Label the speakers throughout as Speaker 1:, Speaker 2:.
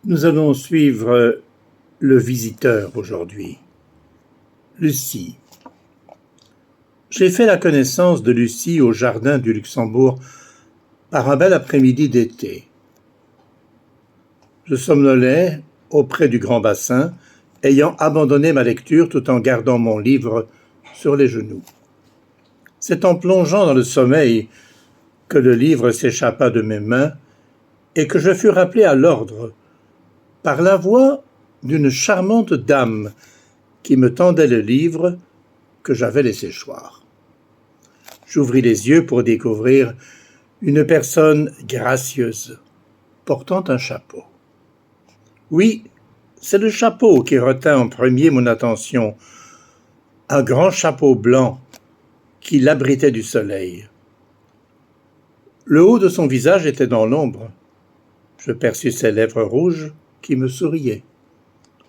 Speaker 1: Nous allons suivre le visiteur aujourd'hui. Lucie. J'ai fait la connaissance de Lucie au jardin du Luxembourg par un bel après-midi d'été. Je somnolais auprès du grand bassin, ayant abandonné ma lecture tout en gardant mon livre sur les genoux. C'est en plongeant dans le sommeil que le livre s'échappa de mes mains et que je fus rappelé à l'ordre par la voix d'une charmante dame qui me tendait le livre que j'avais laissé choir. J'ouvris les yeux pour découvrir une personne gracieuse, portant un chapeau. Oui, c'est le chapeau qui retint en premier mon attention, un grand chapeau blanc qui l'abritait du soleil. Le haut de son visage était dans l'ombre. Je perçus ses lèvres rouges qui me souriaient.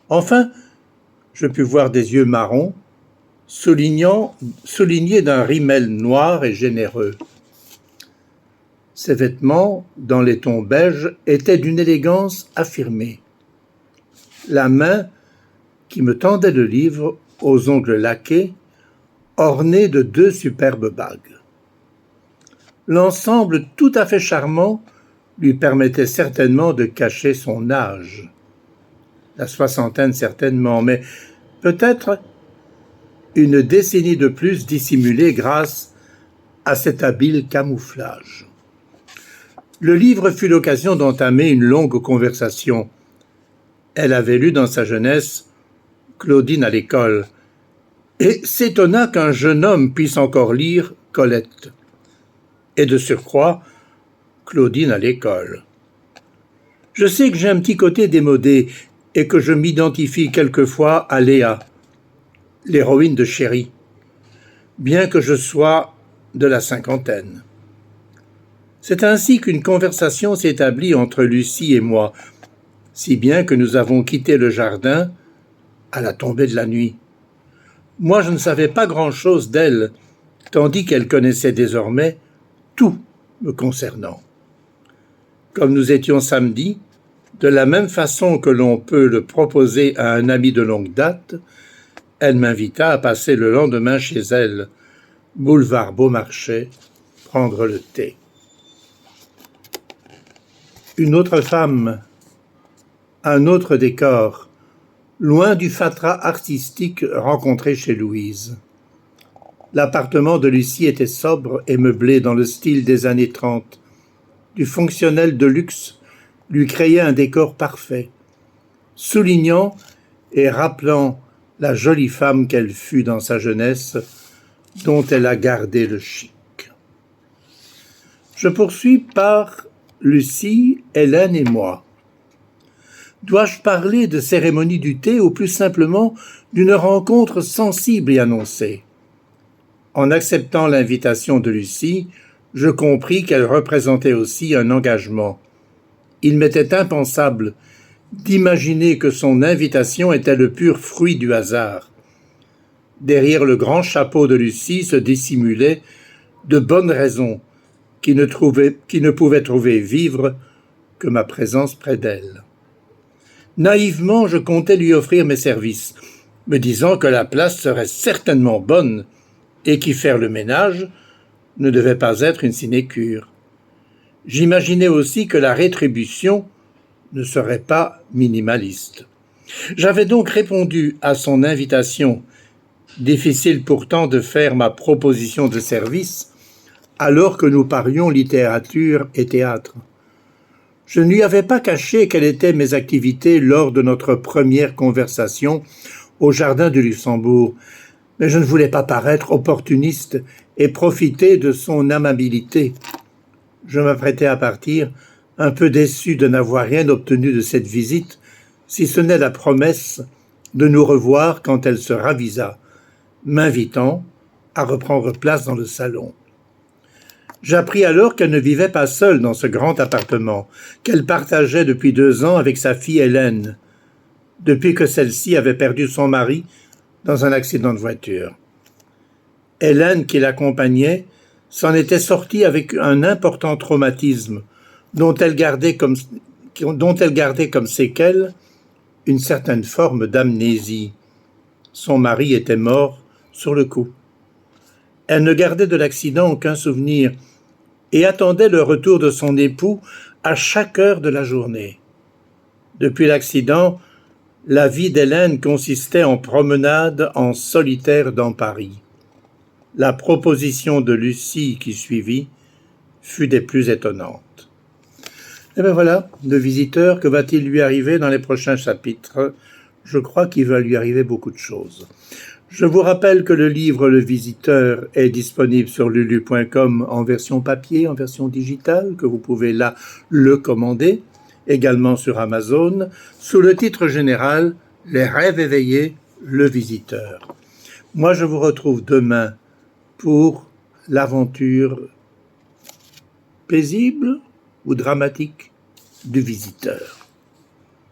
Speaker 1: Enfin, je pus voir des yeux marrons, soulignés d'un rimel noir et généreux. Ses vêtements, dans les tons beiges, étaient d'une élégance affirmée. La main qui me tendait le livre, aux ongles laqués, ornée de 2 superbes bagues. L'ensemble tout à fait charmant lui permettait certainement de cacher son âge. La soixantaine certainement, mais peut-être une décennie de plus dissimulée grâce à cet habile camouflage. Le livre fut l'occasion d'entamer une longue conversation. Elle avait lu dans sa jeunesse Claudine à l'école et s'étonna qu'un jeune homme puisse encore lire Colette. Et de surcroît, Claudine à l'école. Je sais que j'ai un petit côté démodé et que je m'identifie quelquefois à Léa, l'héroïne de Chéri, bien que je sois de la cinquantaine. C'est ainsi qu'une conversation s'établit entre Lucie et moi, si bien que nous avons quitté le jardin à la tombée de la nuit. Moi, je ne savais pas grand-chose d'elle, tandis qu'elle connaissait désormais tout me concernant. Comme nous étions samedi, de la même façon que l'on peut le proposer à un ami de longue date, elle m'invita à passer le lendemain chez elle, boulevard Beaumarchais, prendre le thé. Une autre femme, un autre décor, loin du fatras artistique rencontré chez Louise. L'appartement de Lucie était sobre et meublé dans le style des années 30. Du fonctionnel de luxe lui créait un décor parfait, soulignant et rappelant la jolie femme qu'elle fut dans sa jeunesse, dont elle a gardé le chic. Je poursuis par Lucie, Hélène et moi. Dois-je parler de cérémonie du thé ou plus simplement d'une rencontre sensible et annoncée? En acceptant l'invitation de Lucie, je compris qu'elle représentait aussi un engagement. Il m'était impensable d'imaginer que son invitation était le pur fruit du hasard. Derrière le grand chapeau de Lucie se dissimulaient de bonnes raisons qui ne pouvaient trouver vivre que ma présence près d'elle. Naïvement, je comptais lui offrir mes services, me disant que la place serait certainement bonne et qu'y faire le ménage ne devait pas être une sinécure. J'imaginais aussi que la rétribution ne serait pas minimaliste. J'avais donc répondu à son invitation, difficile pourtant de faire ma proposition de service, alors que nous parlions littérature et théâtre. Je ne lui avais pas caché quelles étaient mes activités lors de notre première conversation au jardin du Luxembourg, mais je ne voulais pas paraître opportuniste et profiter de son amabilité. Je m'apprêtais à partir, un peu déçu de n'avoir rien obtenu de cette visite, si ce n'est la promesse de nous revoir quand elle se ravisa, m'invitant à reprendre place dans le salon. J'appris alors qu'elle ne vivait pas seule dans ce grand appartement, qu'elle partageait depuis 2 ans avec sa fille Hélène, depuis que celle-ci avait perdu son mari dans un accident de voiture. Hélène, qui l'accompagnait, s'en était sortie avec un important traumatisme, dont elle gardait dont elle gardait comme séquelle une certaine forme d'amnésie. Son mari était mort sur le coup. Elle ne gardait de l'accident aucun souvenir et attendait le retour de son époux à chaque heure de la journée. Depuis l'accident, la vie d'Hélène consistait en promenade en solitaire dans Paris. La proposition de Lucie qui suivit fut des plus étonnantes. Et bien voilà, le visiteur, que va-t-il lui arriver dans les prochains chapitres? Je crois qu'il va lui arriver beaucoup de choses. Je vous rappelle que le livre Le Visiteur est disponible sur lulu.com en version papier, en version digitale, que vous pouvez là le commander, également sur Amazon, sous le titre général « Les rêves éveillés, le visiteur ». Moi, je vous retrouve demain pour l'aventure paisible ou dramatique du visiteur.